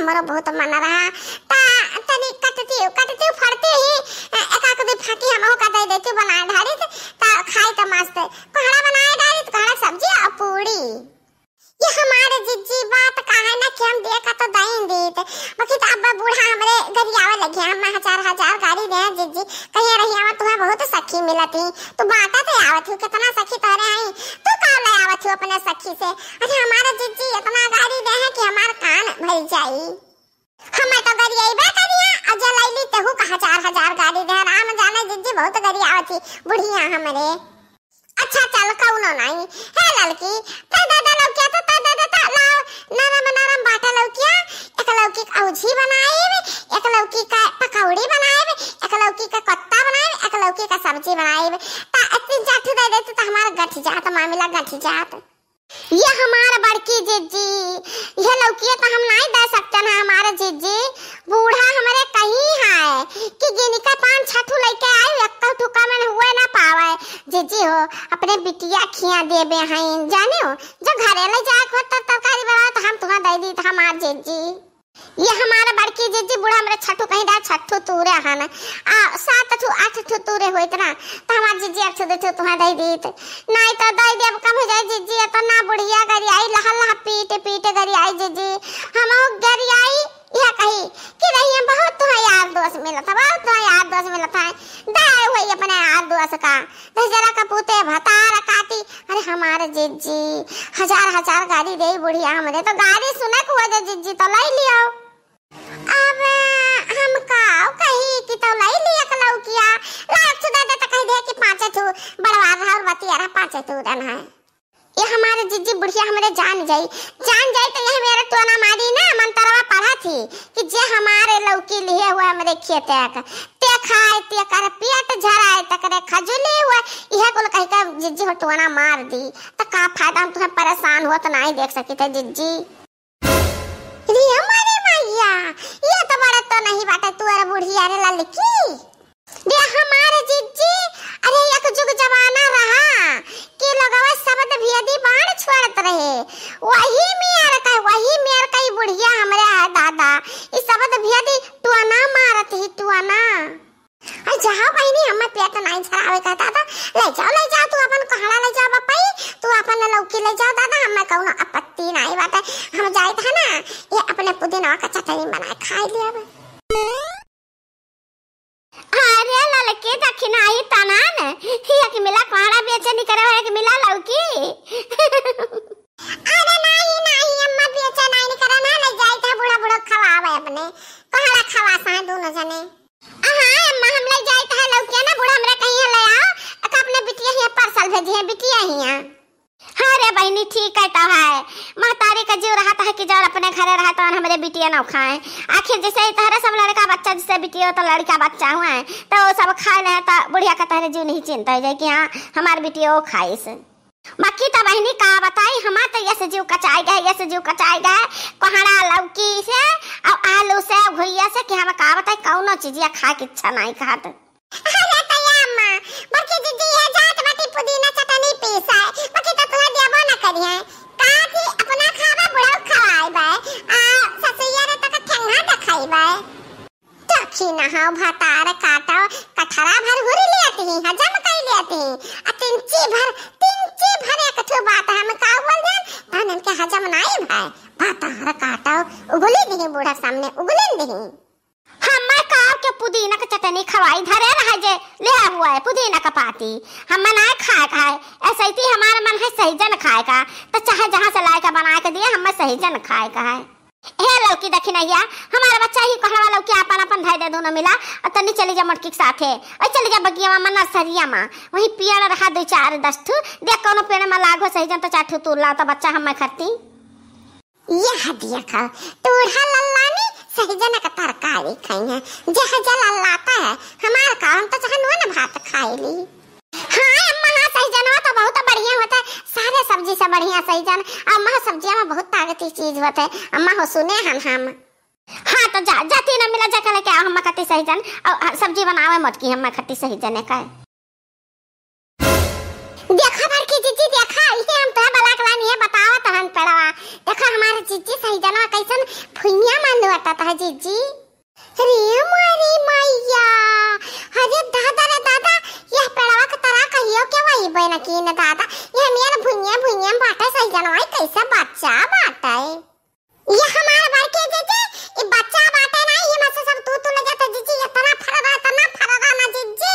हमारा बहुत मन रहा ता तनी कटती फड़ते ही एकाक दे फाकी हमहु का दे देती बनाए ढारी ता खाई त मस्त कोहड़ा बनाए ढारी तो कोहड़ा सब्जी और पूरी। ये हमारे जिज्जी बात कहा ना कि हम देखा तो दई देत बाकी तो अब बूढ़ा हमरे गरियावे लगे हम हजार गाड़ी दे जिज्जी कहीं रही हम तुम्हें बहुत सखी मिलती तू बाता तो आवत हो कितना सखी तोरे आई तू का ले आवत हो अपने सखी से। अरे हमारे जिज्जी इतना गाड़ी दे है कि हमार कान भर जाई हमें तो गरियाई करिया अजय लैली तेहू का हजार गाड़ी दे राम जाने जिज्जी बहुत गरियावती बुढ़िया हमरे। अच्छा चल कौनो नहीं है लड़की ता दादा लौकिया तो ता दादा ता लाओ नरम बाटा लौकिया एक लौकी का औझी बनाए एक लौकी का पकौड़ी बनाए एक लौकी का कत्ता बनाए एक लौकी का सब्जी बनाए ता इतनी जाठ दे दे तो हमारा गठ जात मामला गठ जात। ये हमारा बड़की जिज्जी ये लौकी तो हम नहीं दे सकते ना हमारे जिज्जी बूढ़ा हमारे कहीं है कि गिनका 5-6 लेके आई एक ठुका में हुए ना पावे जिज्जी हो अपने बिटिया खिया देबे हैं जाने हो जो घरे ले जाए को तरकारी बना तो हम तुम्हें दे दी था हमार जिज्जी। ये हमारा बड़की जिज्जी बूढ़ा हमरे 6 कहीं दा 6 तूरे हन 7-8 तूरे होइत ना तो हमार जिज्जी 8 दे तुम्हें दे दीत नहीं तो दे देब कम हो जाए जिज्जी तो ना बुढ़िया गरी आई लहला पीट गरी आई जिज्जी हम गरी आई यह कही कि नहीं हम बहुत तुम्हें यार दोस्त मिला था बहुत तुम्हें यार दोस्त मिला था दाए हुई अपने यार दोस्त का जरा का पूते भतार काटी। अरे हमारे जिज्जी हजार गाड़ी दे बुढ़िया हमरे तो गाड़ी सुने को वजह जिज्जी तो ले लियो अब हम का कही कि तो ले लिया कलौ किया लाख सुदा दे तो कह दे कि 5 बड़वा रहा और बतिया रहा 5 रन है। ये हमारे जिज्जी बुढ़िया हमरे जान जाई तो यह मेरे टोना मारी ना मंतरवा पढ़ा थी कि जे हमारे लौकी लिए हुए हमरे खेते ते खाए ते कर पेट झराए तकरे खजुली हुए यह कुल कह के जिज्जी हो टोना मार दी तो का फायदा हम तुम्हें परेशान हो तो नहीं देख सकी थे जिज्जी। रे हमारे मैया ये तो बड़ा तो नहीं बाटे तू अरे बुढ़िया रे ललकी ये हमारे जिज्जी अरे एक जुग जमाना रहा कि लगवा शब्द भेदी बाण छोड़त रहे वही मेर कई बुढ़िया हमरे है दादा इस शब्द भेदी टुआना मारत ही टुआना। अरे जहां बहनी हमें पेट नहीं छरावे का दादा ले जाओ तू अपन कहड़ा ले जाओ बपाई तू अपन लौकी ले जाओ दादा हमें कौनो आपत्ति नहीं बाटे हम जाए था ना ये अपने पुदीना का चटनी बनाए खा लिया। अरे ललके दखिनाई तनान हिया कि मिला कहड़ा बेचनी करे है कि मिला लौकी अरे नहीं अम्मा बेचे नहीं करे ना ले जाई था बूढ़ा खवावे अपने कहड़ा खवा सा दोनों जने। हां अम्मा हम ले जाई था लौकी ना बूढ़ा हमरे कहीं ले आओ अपने बिटिया ही पार्सल भेजी है बिटिया ही। अरे बहनी ठीक है तो है महतारी का जीव रहा है कि जब अपने घरे रहा तो हमारे बिटिया ना खाए आखिर जैसे तहरे सब लड़का बच्चा जैसे बिटिया तो लड़का बच्चा हुआ है तो वो सब खा ले तो बुढ़िया का तहरे जीव नहीं चिंता हो जाए कि हाँ हमारे बिटिया वो खाए से बाकी तो बहनी का बताई हमारा तो ये जीव कचाई गए कोहड़ा लौकी से और आलू से घुइया से कि हम का बताई कौनो चीज खा के इच्छा नहीं खाते। अरे तैयामा बाकी दीदी ये जात बाटी पुदीना चटनी पीसा है बाकी तो तोरा देबो ना करिए का थी अपना खावा बुढ़ा खवाई बा ससुया रे तक ठंगा देखाई बा तखी ना हां भतार काटा कठरा भर हुरी लेती हजम कर लेती तिंची भर एक ठो बात हम का बोल जान तनन के हजम नहीं भाई भतार काटा उगली नहीं बूढ़ा सामने उगले नहीं हम का के पुदीना का चटनी खवाई धरे रहा जे ले हुआ है पुदीना का पाती हम ना खाए ऐसे ही हमारा मन है सहीजन खाए का तो चाहे जहां से लाए का बना के दिए हम सहीजन खाए का है। हे लौकी दखिनैया हमारा बच्चा ही कहवा लौकी अपन भाई दे दोनों मिला और तनी चली जा मटकी के साथे और चली जा बगिया में नर्सरिया में वही पेड़ रहा 2-4-10 ठू देख कोनो पेड़ में लागो सहीजन तो 4 ठू तोड़ ला तो बच्चा हम खरती ये हदिया खा तोड़ा लल्लानी सहीजन का तरकारी खाइए जह जला लाता है हमारा काम तो चाहे न भात खाई ली। हां अम्मा सहीजन तो बहुत बढ़िया होता है सारे सब्जी से बढ़िया सहीजन अम्मा सब्जियां में बहुत ताकती चीज होते है अम्मा हो सुने हम हां तो जाती न मिला जा के हम खट्टी सहीजन और सब्जी बनावे मटकी हम खट्टी सहीजन का देखा बड़की जीजी देखा ये हम तो बलाकला नहीं है बताओ तहन पड़वा देखा हमारे जीजी सहीजन कैसन फुइया मांडवा कटता है जीजी। अरे मारी मैया, अरे दादा रे दादा, यह पेड़वा के तरह कहियो के वही बना की न दादा, यह मेर भुइया बाटा सही जनवाई कैसा बच्चा बाटा है। ये हमारे बार के जीजी, ये बच्चा बाटा ना, ये मत सब तू ले जाता जीजी, इतना फरदा ना जीजी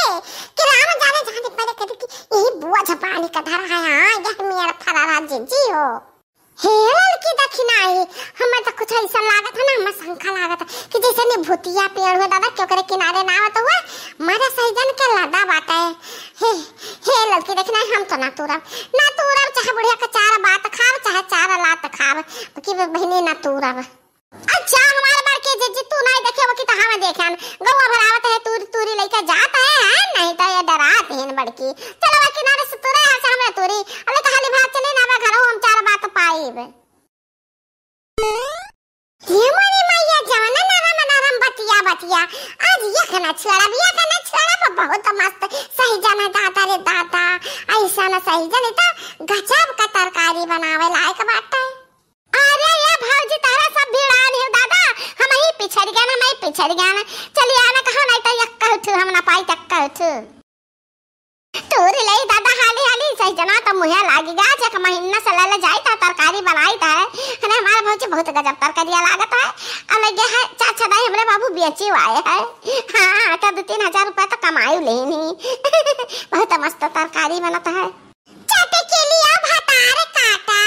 कि राम जाने जहां पहले कभी की यही बुआ झपानी का धरा है। हां यह मेरा फरदा जीजी हो। हेरल की दक्षिणाई हमें तो कुछ ऐसा लागत है ना, हमें शंका लागत है कि जैसे ने भूतिया पेड़ हो दादा क्यों करे किनारे ना आवत हुआ मारा सहीजन के लदा बाटा है। हे लड़की दक्षिणाई हम तो ना तूरब चाहे बुढ़िया का चार बात खाव चाहे चार लात खाव कि बहनी ना तूरब। अच्छा हमारे बार के जीजी तू नहीं देखे वो कि तो हम देखेन गौवा भरावत है तूरी लेके जाता है नहीं तो ये डरात है बड़की। चलो वो किनारे से तूरे है सामने तूरी अबे कहाली भाग चले ना घर हम चार बात पाईब। ये मारी मैया जवाना नरम बतिया आज ये खाना छोड़ा बहुत मस्त सही जाना दादा रे दादा ऐसा ना सही जाने तो गजब का तरकारी बनावे लायक बात है। अरे ये भौजी तारा सब भिड़ान है दादा, हम ही पिछड़ गया ना चलिए आना कहा नहीं तो यक्का उठ हम ना पाई तक्का उठ तोरे ले दादा हाली सही जना तो मुहे लागी गा छक महीना से ले जाई ता तरकारी बनाई ता है हमारा भौजी बहुत गजब तरकारी लागत है। अलग है चाचा दाई हमरे बाबू बेची आए है। हां का 2-3 रुपए तो कमाई लेनी बहुत मस्त तरकारी बनता है। चाटे के लिए भातार काटा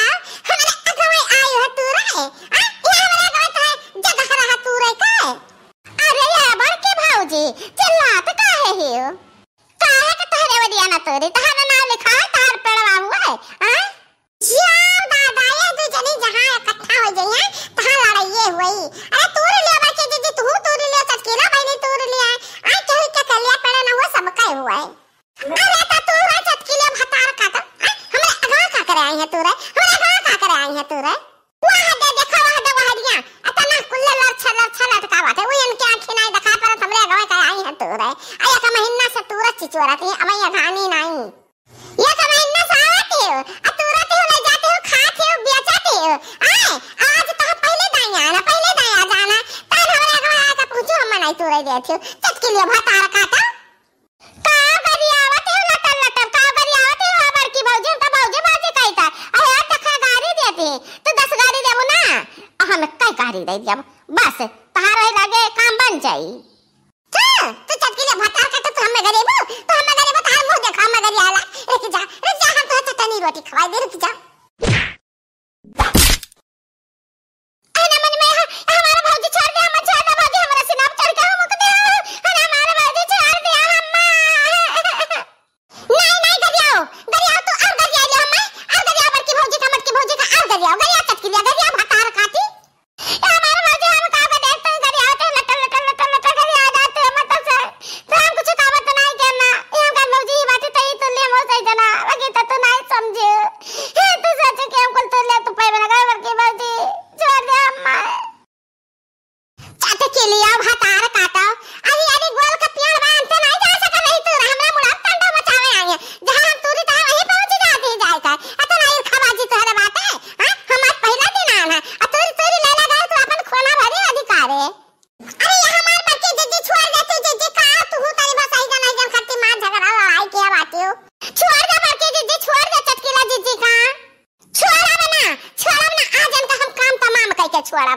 हमारे अगवे आई हो तू रे ये हमारे गांव है जगह रहा तू रे का। अरे ये बड़ के भौजी चिल्लात काहे हो काहे के तहरे वदिया ना तोरी तहरा नाम लिखा है तार पेड़वा हुआ है। हां जाओ दादा ये दो जनी जहां इकट्ठा हो जाइए तहां लड़ाई हुई। अरे तोर लिया बच्चे जीजी तू तोर लिया चटकीला बहनी तोर लिया आ कहीं के कलिया पेड़ ना हुआ सब का हुआ है। अरे ता तू रे चटकीले भातार काटा हमरे अगवा का करे आई है तू रे हमरे अगवा का करे आई है तू रे वहां दे देखा वहां दिया अतना कुल्ले लड़ लटका बात है वो इनके आंखें नहीं दिखा पर हमरे अगवा का आई है तू रे आया का महीना से तू चिचोराती अब ये घानी नहीं ये का महीना से आती हो अतुराती हो ले जाती हो खाती हो बेचती हो आए आज तो पहले दाई जाना तब हमरे अगवा का पूछो हम नहीं तू रे देती हो चटकीले भातार काटा का करिया आवती हो लटर का करिया आवती हो बार की भौजी तो भौजी बाजी कहता अरे तखा गाड़ी देती तो 10 गाड़ी देबो ना हम कई गाड़ी दे दिया बस तहारे लगे काम बन जाई। तो चटकीले भातार काटा तो हमें गरीब तार मुंह देखा हम गरीब आला रुक जा हम तो चटनी रोटी खवाई दे रुक जा। अरे मन में हमारा भौजी छोड़ दे हम छोड़ दे भौजी हमरा से नाप चढ़ के हम को दे अरे हमारा भौजी छोड़ दे हम नहीं गरियाओ तो और गरिया ले हम और गरिया पर की भौजी का मटकी भौजी का और गरिया चटकीले गरिया भातार काटी हमारा भौजी हम का दे तो गरिया तो लटर गरिया जाते मतलब से तो हम कुछ कावत नहीं करना हम का भौजी बात तो ले मो सही जना लगे तो नहीं समझे तू सच के हमको तो ले तो पे बना कर की भौजी छोड़ दे अम्मा चाटे के लिए भातार काटा अरे गोल का पेड़ बांधते नहीं जा सका नहीं तो हमरा मुड़ा टंडा मचावे आए जहां हम तूरी ता वहीं पहुंच जाते जाए का अतना ये खबाजी तोहरे बात है हम आज पहला दिन आना तोरी ले लगा तो अपन खोना भरे अधिकार है। अरे ये हमार बच्चे जीजी छोड़ दे तू जीजी का तू तारी बस आई ना जन खत्ती मार झगड़ा लड़ाई के बात हो छोड़ दे बच्चे जीजी छोड़ दे चटकीला जीजी का छोड़ा बना आज हम काम तमाम करके छोड़ा